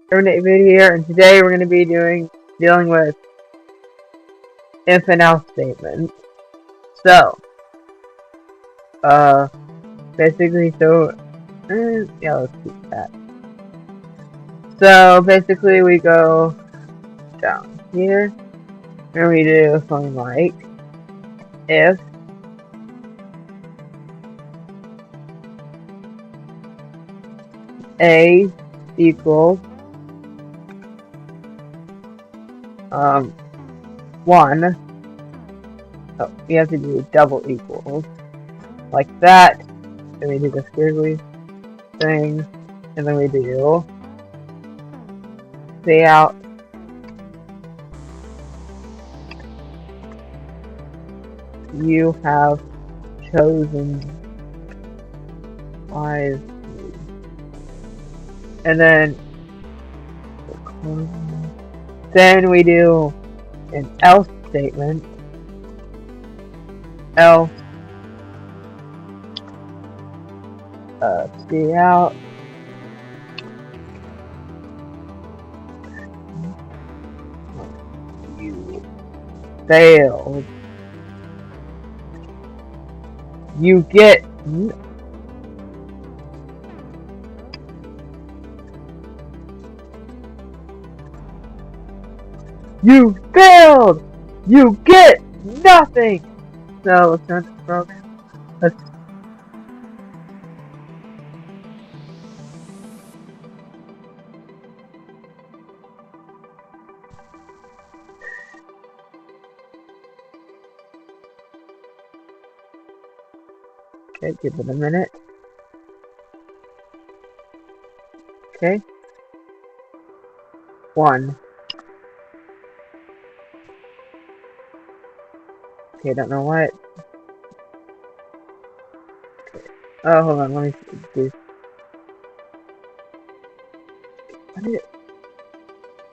Video here, and today we're going to be dealing with if and else statements. So, basically, yeah, let's keep that. So, basically, we go down here, and we do something like if A equals 1. Oh, we have to do double equals like that. Then we do the squiggly thing, and then we do say out you have chosen wisely, and then we do an else statement. Else see out you failed. You get you failed. You get nothing. So let's run the program. Okay, give it a minute. Okay. 1. Okay, don't know what. Okay. Oh, hold on, let me do.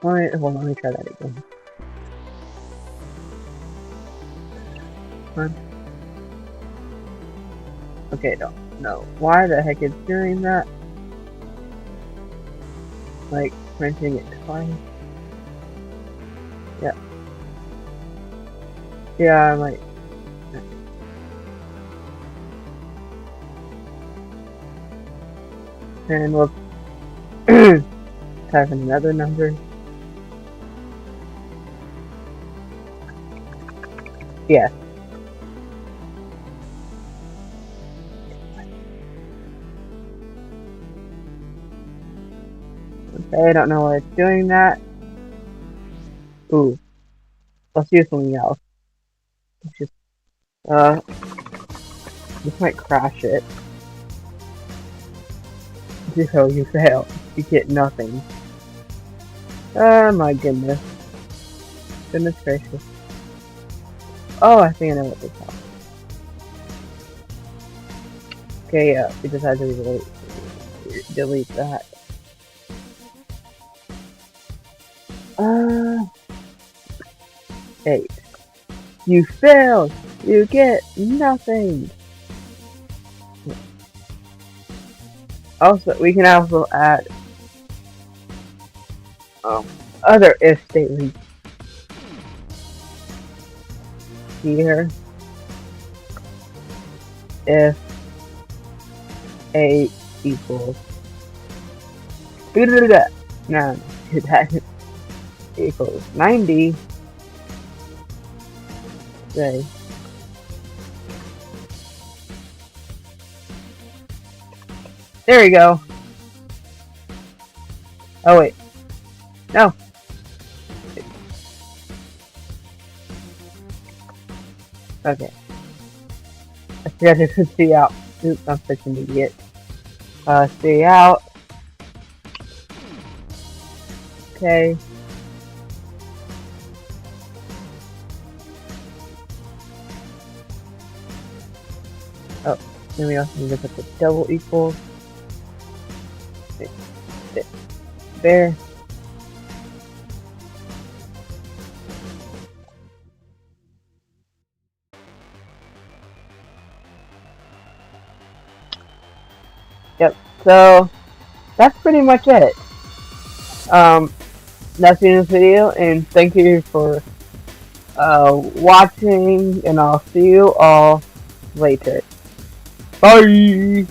Hold on, let me try that again. 1. Okay, don't know why the heck it's doing that. Like printing it twice. Yeah. Yeah, I might. And we'll type in another number. Yeah. Okay, I don't know why it's doing that. Ooh. Let's do something else. Let's just, this might crash it. 0, you fail. You get nothing. Oh my goodness. Goodness gracious. Oh, I think I know what this is. Okay, yeah, we just had to delete that. 8. You failed! You get nothing! Also, we can also add other if statements here. If A equals no, that equals 90, say there we go. Oh wait, no. Okay. I forgot to see out. Oops, I'm such an idiot. See out. Okay. Oh, then we also need to put the double equals. There. Yep, so that's pretty much it. That's the end of this video, and thank you for watching, and I'll see you all later. Bye!